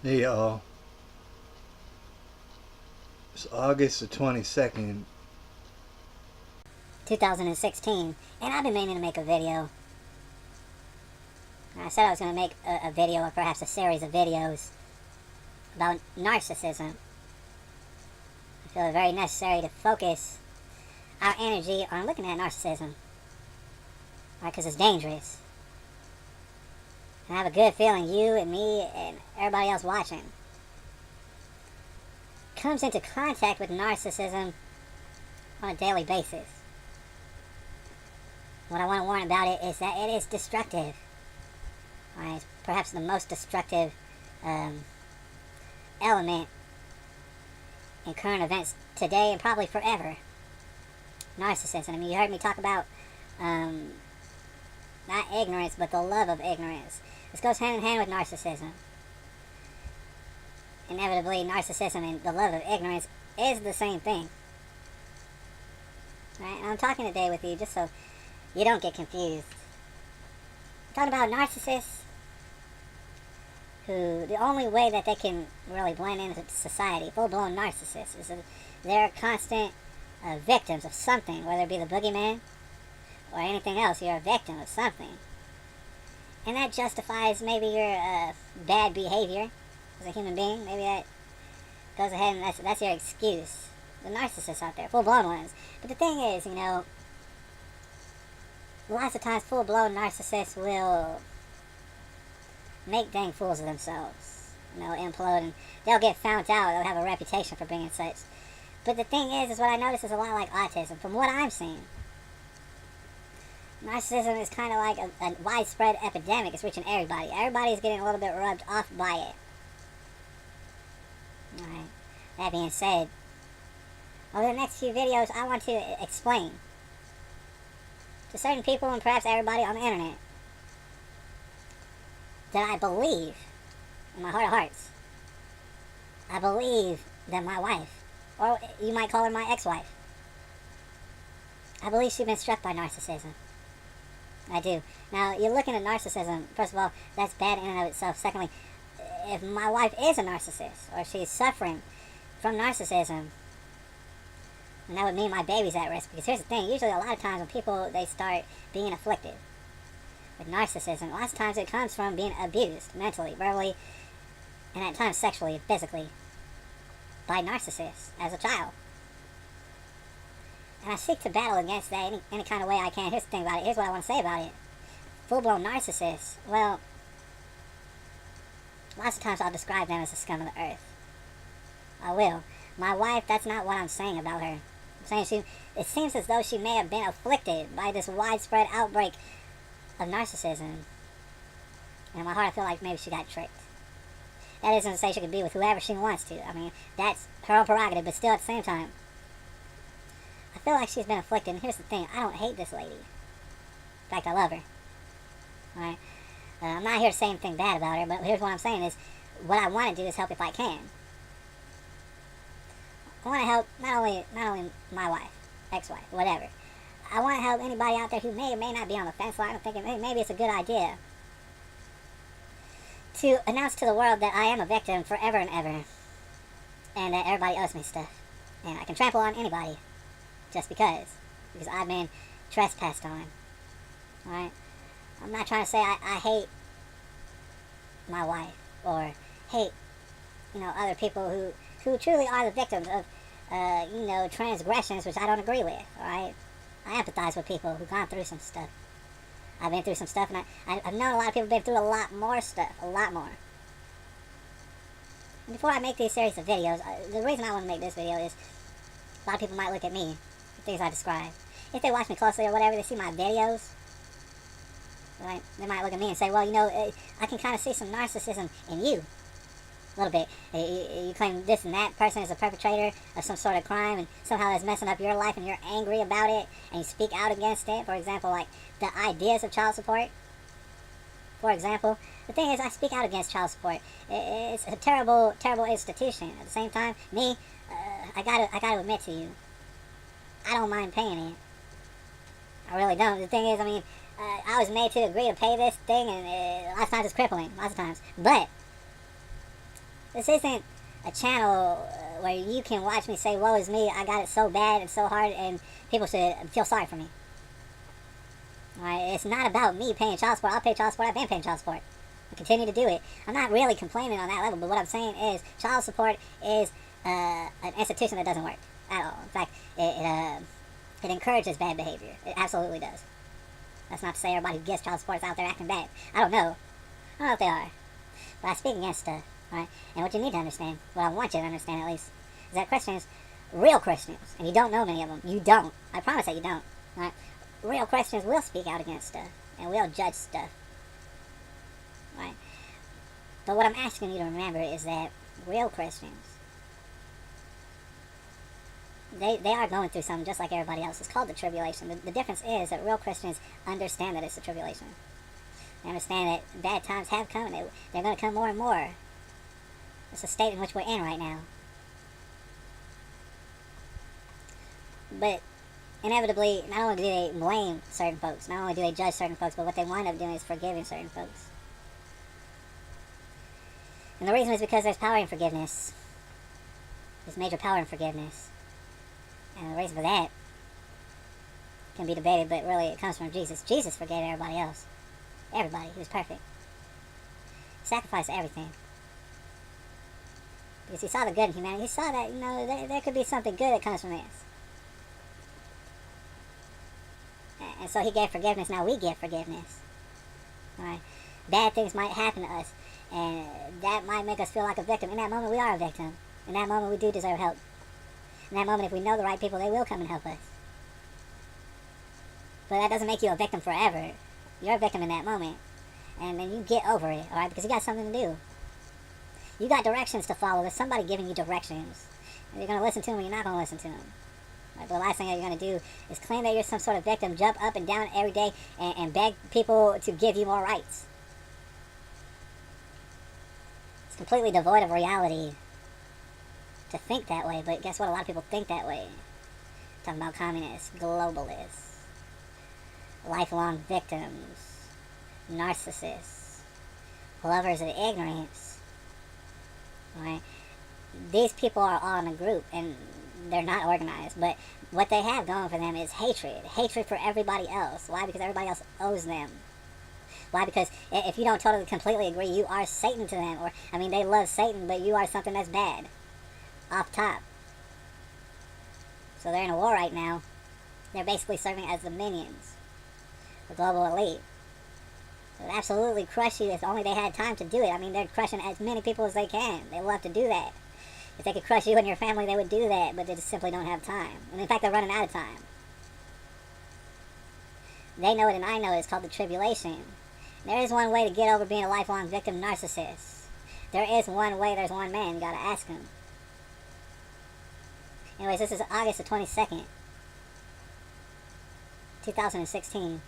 Hey y'all, it's August the 22nd. 2016, and I've been meaning to make a video. I said I was going to make a video, or perhaps a series of videos, about narcissism. I feel it very necessary to focus our energy on looking at narcissism, right? Because it's dangerous. And I have a good feeling you and me and everybody else watching comes into contact with narcissism on a daily basis. What I want to warn about it is that it is destructive. Right? It's perhaps the most destructive element in current events today and probably forever. Narcissism. I mean, you heard me talk about not ignorance, but the love of ignorance. This goes hand in hand with narcissism. Inevitably, narcissism and the love of ignorance is the same thing. Right? And I'm talking today with you just so you don't get confused. I'm talking about narcissists who the only way that they can really blend into society, full-blown narcissists, is they're constant victims of something, whether it be the boogeyman or anything else. You're a victim of something. And that justifies maybe your bad behavior as a human being. Maybe that goes ahead and that's your excuse. The narcissists out there, full-blown ones. But the thing is, lots of times full-blown narcissists will make dang fools of themselves. Implode, and they'll get found out. They'll have a reputation for being such. But the thing is what I notice is a lot like autism, from what I'm seeing. Narcissism is kind of like a widespread epidemic. It's reaching everybody. Everybody's getting a little bit rubbed off by it. Alright. That being said, over the next few videos, I want to explain to certain people and perhaps everybody on the internet that I believe, in my heart of hearts, I believe that my wife, or you might call her my ex-wife, I believe she's been struck by narcissism. I do. Now, you're looking at narcissism. First of all, that's bad in and of itself. Secondly, if my wife is a narcissist, or she's suffering from narcissism, and that would mean my baby's at risk. Because here's the thing, usually a lot of times when people, they start being afflicted with narcissism, lots of times it comes from being abused mentally, verbally, and at times sexually and physically by narcissists as a child. And I seek to battle against that any kind of way I can. Here's the thing about it. Here's what I want to say about it. Full-blown narcissists, well, lots of times I'll describe them as the scum of the earth. I will. My wife, that's not what I'm saying about her. I'm saying it seems as though she may have been afflicted by this widespread outbreak of narcissism. And in my heart, I feel like maybe she got tricked. That isn't to say she could be with whoever she wants to. I mean, that's her own prerogative, but still at the same time, I feel like she's been afflicted. And here's the thing, I don't hate this lady. In fact, I love her. Alright? I'm not here to say anything bad about her, but here's what I'm saying is, what I want to do is help if I can. I want to help not only my wife, ex-wife, whatever. I want to help anybody out there who may or may not be on the fence line. I'm thinking maybe it's a good idea to announce to the world that I am a victim forever and ever, and that everybody owes me stuff, and I can trample on anybody just because I've been trespassed on. Alright? I'm not trying to say I hate my wife or hate other people who truly are the victims of transgressions, which I don't agree with. Alright? I empathize with people who've gone through some stuff. I've been through some stuff, and I've known a lot of people who've been through a lot more stuff. A lot more. And before I make these series of videos, the reason I want to make this video is a lot of people might look at me, the things I describe. If they watch me closely or whatever, they see my videos, right? They might look at me and say, well, I can kind of see some narcissism in you. A little bit. You claim this and that person is a perpetrator of some sort of crime, and somehow that's messing up your life, and you're angry about it, and you speak out against it. For example, like the ideas of child support. For example, the thing is, I speak out against child support. It's a terrible, terrible institution. At the same time, I gotta admit to you, I don't mind paying it. I really don't. The thing is, I was made to agree to pay this thing, and lots of times it's crippling. Lots of times, but This isn't a channel where you can watch me say, woe is me, I got it so bad and so hard, and people should feel sorry for me. Alright, it's not about me paying child support. I'll pay child support. I've been paying child support. I continue to do it. I'm not really complaining on that level, but what I'm saying is child support is an institution that doesn't work at all. In fact, it encourages bad behavior. It absolutely does. That's not to say everybody who gets child support is out there acting bad. I don't know. I don't know if they are. But I speak against stuff. Right? And what you need to understand, what I want you to understand at least, is that Christians, real Christians, and you don't know many of them. You don't. I promise that you don't. Right? Real Christians will speak out against stuff. And will judge stuff. Right? But what I'm asking you to remember is that real Christians, they are going through something just like everybody else. It's called the tribulation. The difference is that real Christians understand that it's a tribulation. They understand that bad times have come, and they're going to come more and more. It's the state in which we're in right now. But inevitably, not only do they blame certain folks, not only do they judge certain folks, but what they wind up doing is forgiving certain folks. And the reason is because there's power in forgiveness. There's major power in forgiveness. And the reason for that can be debated, but really it comes from Jesus. Jesus forgave everybody else. Everybody. He was perfect. He sacrificed everything. Because he saw the good in humanity. He saw that, there could be something good that comes from this. And so he gave forgiveness. Now we give forgiveness. Alright? Bad things might happen to us. And that might make us feel like a victim. In that moment, we are a victim. In that moment, we do deserve help. In that moment, if we know the right people, they will come and help us. But that doesn't make you a victim forever. You're a victim in that moment. And then you get over it, alright? Because you got something to do. You got directions to follow. There's somebody giving you directions. And you're going to listen to them or you're not going to listen to them. Right? But the last thing that you're going to do is claim that you're some sort of victim, jump up and down every day, and beg people to give you more rights. It's completely devoid of reality to think that way, but guess what? A lot of people think that way. Talking about communists, globalists, lifelong victims, narcissists, lovers of ignorance. Right? These people are all in a group, and they're not organized, but what they have going for them is hatred. Hatred for everybody else. Why? Because everybody else owes them. Why? Because if you don't totally, completely agree, you are Satan to them. Or, they love Satan, but you are something that's bad. Off top. So they're in a war right now. They're basically serving as the minions. The global elite. They would absolutely crush you if only they had time to do it. They're crushing as many people as they can. They love to do that. If they could crush you and your family, they would do that, but they just simply don't have time. And in fact, they're running out of time. They know it and I know it. It's called the tribulation. There is one way to get over being a lifelong victim narcissist. There is one way, there's one man. You gotta ask him. Anyways, this is August the 22nd, 2016.